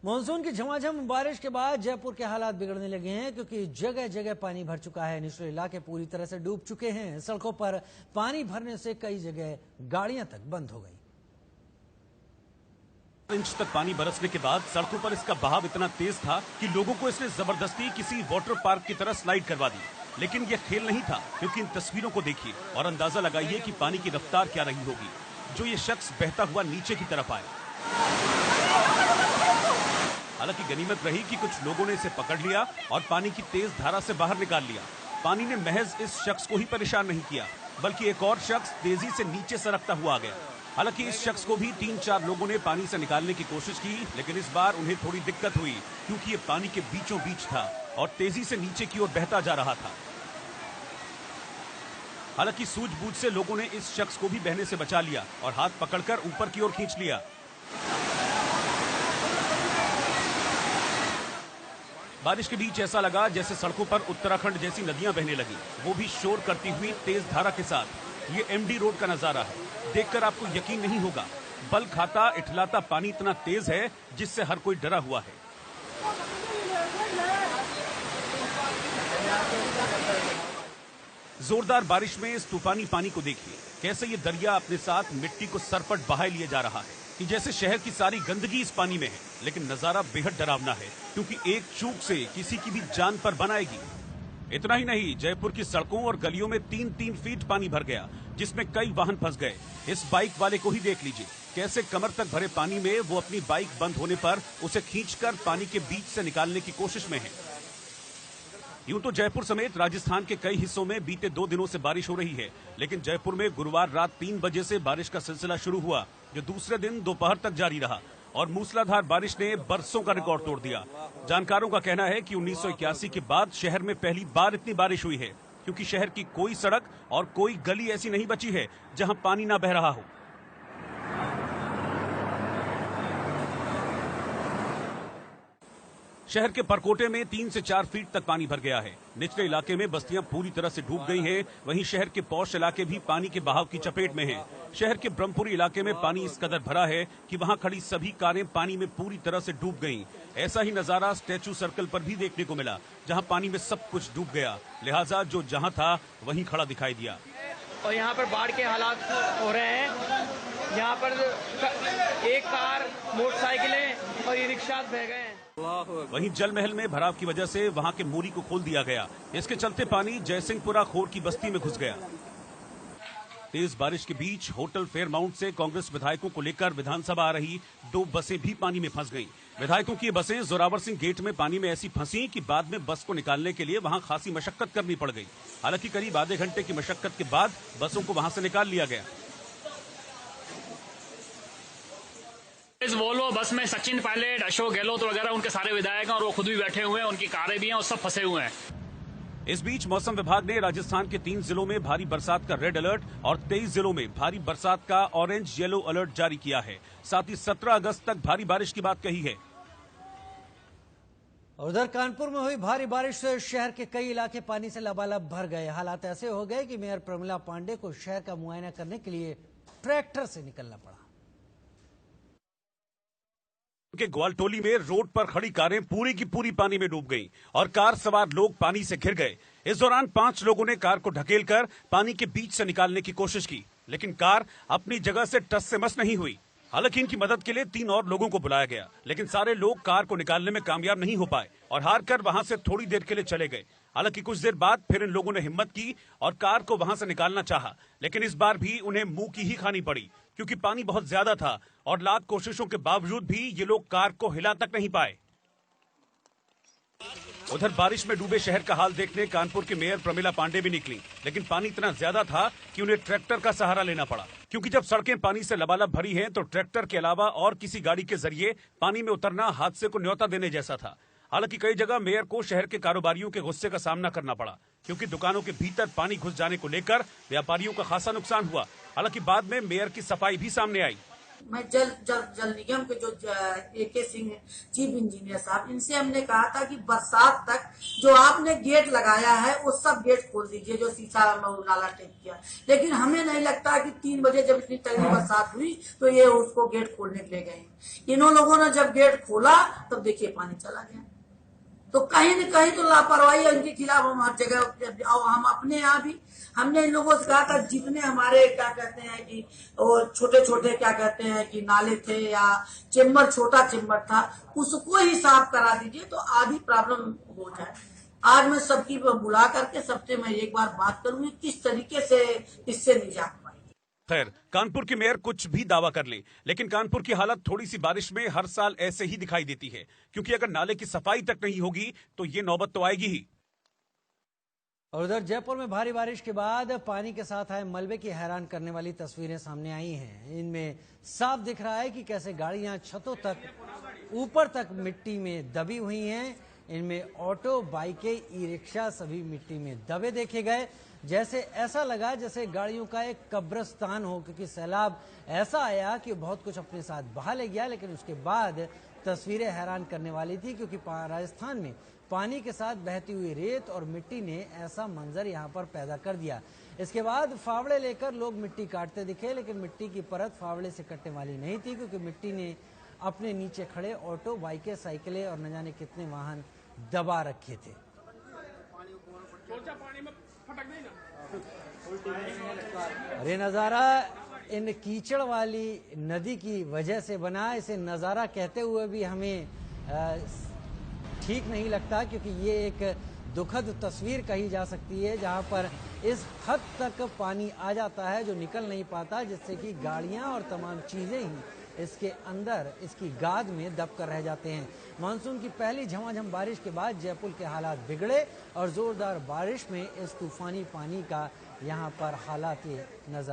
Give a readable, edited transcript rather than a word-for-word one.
Monsoon की झमाझम बारिश के बाद जयपुर के हालात बिगड़ने लगे हैं क्योंकि जगह जगह पानी भर चुका है। निचले इलाके पूरी तरह से डूब चुके हैं। सड़कों पर पानी भरने से कई जगह गाड़ियां तक बंद हो गई। इंच तक पानी बरसने के बाद सड़कों पर इसका बहाव इतना तेज था कि लोगों को इसने जबरदस्ती किसी वाटर पार्क की तरह स्लाइड करवा दी। लेकिन यह खेल नहीं था, क्योंकि इन तस्वीरों को देखिए और अंदाजा लगाइए कि पानी की रफ्तार क्या रही होगी जो ये शख्स बहता हुआ नीचे की तरफ आए। हालांकि गनीमत रही कि कुछ लोगों ने इसे पकड़ लिया और पानी की तेज धारा से बाहर निकाल लिया। पानी ने महज इस शख्स को ही परेशान नहीं किया, बल्कि एक और शख्स तेजी से नीचे सरकता हुआ आ गया। हालांकि इस शख्स को भी 3-4 लोगों ने पानी से निकालने की कोशिश की, लेकिन इस बार उन्हें थोड़ी दिक्कत हुई क्योंकि ये पानी के बीचों बीच था और तेजी से नीचे की ओर बहता जा रहा था। हालांकि सूझबूझ से लोगों ने इस शख्स को भी बहने से बचा लिया और हाथ पकड़कर ऊपर की ओर खींच लिया। बारिश के बीच ऐसा लगा जैसे सड़कों पर उत्तराखंड जैसी नदियां बहने लगी, वो भी शोर करती हुई तेज धारा के साथ। ये एमडी रोड का नजारा है, देखकर आपको यकीन नहीं होगा। बल खाता इठलाता पानी इतना तेज है जिससे हर कोई डरा हुआ है। जोरदार बारिश में इस तूफानी पानी को देखिए, कैसे ये दरिया अपने साथ मिट्टी को सरपट बहाए लिए जा रहा है कि जैसे शहर की सारी गंदगी इस पानी में है। लेकिन नजारा बेहद डरावना है क्योंकि एक चूक से किसी की भी जान पर बन आएगी। इतना ही नहीं, जयपुर की सड़कों और गलियों में 3-3 फीट पानी भर गया, जिसमें कई वाहन फंस गए। इस बाइक वाले को ही देख लीजिए, कैसे कमर तक भरे पानी में वो अपनी बाइक बंद होने पर उसे खींचकर पानी के बीच से निकालने की कोशिश में है। यूं तो जयपुर समेत राजस्थान के कई हिस्सों में बीते 2 दिनों से बारिश हो रही है, लेकिन जयपुर में गुरुवार रात 3 बजे से बारिश का सिलसिला शुरू हुआ, जो दूसरे दिन दोपहर तक जारी रहा और मूसलाधार बारिश ने बरसों का रिकॉर्ड तोड़ दिया। जानकारों का कहना है कि 1981 के बाद शहर में पहली बार इतनी बारिश हुई है, क्योंकि शहर की कोई सड़क और कोई गली ऐसी नहीं बची है जहां पानी ना बह रहा हो। शहर के परकोटे में 3 से 4 फीट तक पानी भर गया है। निचले इलाके में बस्तियां पूरी तरह से डूब गई हैं। वहीं शहर के पौष इलाके भी पानी के बहाव की चपेट में हैं। शहर के ब्रह्मपुरी इलाके में पानी इस कदर भरा है कि वहां खड़ी सभी कारें पानी में पूरी तरह से डूब गईं। ऐसा ही नजारा स्टैचू सर्कल पर भी देखने को मिला, जहां पानी में सब कुछ डूब गया, लिहाजा जो जहां था वहीं खड़ा दिखाई दिया। और यहाँ पर बाढ़ के हालात हो रहे हैं। यहाँ पर एक कार, मोटरसाइकिलें और ई रिक्शा बह गए हैं। वहीं जल महल में भराव की वजह से वहां के मोरी को खोल दिया गया। इसके चलते पानी जयसिंहपुरा खोर की बस्ती में घुस गया। तेज बारिश के बीच होटल फेयरमाउंट से कांग्रेस विधायकों को लेकर विधानसभा आ रही 2 बसें भी पानी में फंस गईं। विधायकों की ये बसें जोरावर सिंह गेट में पानी में ऐसी फंसी कि बाद में बस को निकालने के लिए वहां खासी मशक्कत करनी पड़ गई। हालांकि करीब आधे घंटे की मशक्कत के बाद बसों को वहां से निकाल लिया गया। इस वोल्वो बस में सचिन पायलट, अशोक गहलोत वगैरह उनके सारे विधायक हैं और वो खुद भी बैठे हुए हैं, उनकी कारें भी हैं और सब फंसे हुए हैं। इस बीच मौसम विभाग ने राजस्थान के 3 जिलों में भारी बरसात का रेड अलर्ट और 23 जिलों में भारी बरसात का ऑरेंज येलो अलर्ट जारी किया है। साथ ही 17 अगस्त तक भारी बारिश की बात कही है। उधर कानपुर में हुई भारी बारिश से शहर के कई इलाके पानी से लबालब भर गए। हालात ऐसे हो गए कि मेयर प्रमिला पांडे को शहर का मुआयना करने के लिए ट्रैक्टर से निकलना पड़ा। के ग्वालटोली में रोड पर खड़ी कारें पूरी की पूरी पानी में डूब गईं और कार सवार लोग पानी से घिर गए। इस दौरान 5 लोगों ने कार को ढकेलकर पानी के बीच से निकालने की कोशिश की, लेकिन कार अपनी जगह से टस से मस नहीं हुई। हालांकि इनकी मदद के लिए 3 और लोगों को बुलाया गया, लेकिन सारे लोग कार को निकालने में कामयाब नहीं हो पाए और हार कर वहां से थोड़ी देर के लिए चले गए। हालांकि कुछ देर बाद फिर इन लोगों ने हिम्मत की और कार को वहां से निकालना चाहा, लेकिन इस बार भी उन्हें मुंह की ही खानी पड़ी, क्योंकि पानी बहुत ज्यादा था और लाख कोशिशों के बावजूद भी ये लोग कार को हिला तक नहीं पाए। उधर बारिश में डूबे शहर का हाल देखने कानपुर के मेयर प्रमिला पांडे भी निकली, लेकिन पानी इतना ज्यादा था कि उन्हें ट्रैक्टर का सहारा लेना पड़ा, क्योंकि जब सड़कें पानी से लबालब भरी हैं तो ट्रैक्टर के अलावा और किसी गाड़ी के जरिए पानी में उतरना हादसे को न्योता देने जैसा था। हालांकि कई जगह मेयर को शहर के कारोबारियों के गुस्से का सामना करना पड़ा, क्योंकि दुकानों के भीतर पानी घुस जाने को लेकर व्यापारियों का खासा नुकसान हुआ। हालांकि बाद में मेयर की सफाई भी सामने आई। मैं जल निगम के जो AK सिंह चीफ इंजीनियर साहब, इनसे हमने कहा था कि बरसात तक जो आपने गेट लगाया है वो सब गेट खोल दीजिए, जो शीशा नाला टेप किया। लेकिन हमें नहीं लगता कि 3 बजे जब इतनी तगड़ी बरसात हुई तो ये उसको गेट खोलने के लिए गए। इन्हों लोगों ने जब गेट खोला तब देखिए पानी चला गया। तो कहीं न कहीं तो लापरवाही है इनके खिलाफ। हम हर जगह, और हम अपने यहाँ भी हमने इन लोगों से कहा था, जितने हमारे क्या कहते हैं कि वो छोटे छोटे क्या कहते हैं कि नाले थे या चेम्बर, छोटा चेम्बर था, उसको ही साफ करा दीजिए तो आधी प्रॉब्लम हो जाए। आज मैं सबकी बुला करके सबसे मैं एक बार बात करूंगी किस तरीके से इससे निजात पाएगी। खैर, कानपुर के मेयर कुछ भी दावा कर लें, लेकिन कानपुर की हालत थोड़ी सी बारिश में हर साल ऐसे ही दिखाई देती है, क्योंकि अगर नाले की सफाई तक नहीं होगी तो ये नौबत तो आएगी ही। और उधर जयपुर में भारी बारिश के बाद पानी के साथ आए मलबे की हैरान करने वाली तस्वीरें सामने आई हैं। इनमें साफ दिख रहा है कि कैसे गाड़ियां छतों तक, ऊपर तक मिट्टी में दबी हुई हैं। इनमें ऑटो, बाइकें, ई रिक्शा सभी मिट्टी में दबे देखे गए। जैसे ऐसा लगा जैसे गाड़ियों का एक कब्रिस्तान हो, क्योंकि सैलाब ऐसा आया कि बहुत कुछ अपने साथ बहा ले गया। लेकिन उसके बाद तस्वीरें हैरान करने वाली थी, क्योंकि राजस्थान में पानी के साथ बहती हुई रेत और मिट्टी ने ऐसा मंजर यहाँ पर पैदा कर दिया। इसके बाद फावड़े लेकर लोग मिट्टी काटते दिखे, लेकिन मिट्टी की परत फावड़े से कटने वाली नहीं थी, क्योंकि मिट्टी ने अपने नीचे खड़े ऑटो, बाइकें, साइकिलें और न जाने कितने वाहन दबा रखे थे। अरे नजारा इन कीचड़ वाली नदी की वजह से बना। इसे नजारा कहते हुए भी हमें ठीक नहीं लगता, क्योंकि ये एक दुखद तस्वीर कही जा सकती है, जहां पर इस हद तक पानी आ जाता है जो निकल नहीं पाता, जिससे कि गाड़ियां और तमाम चीजें ही इसके अंदर, इसकी गाद में दब कर रह जाते हैं। मानसून की पहली झमाझम बारिश के बाद जयपुर के हालात बिगड़े और जोरदार बारिश में इस तूफानी पानी का यहाँ पर हालात नजर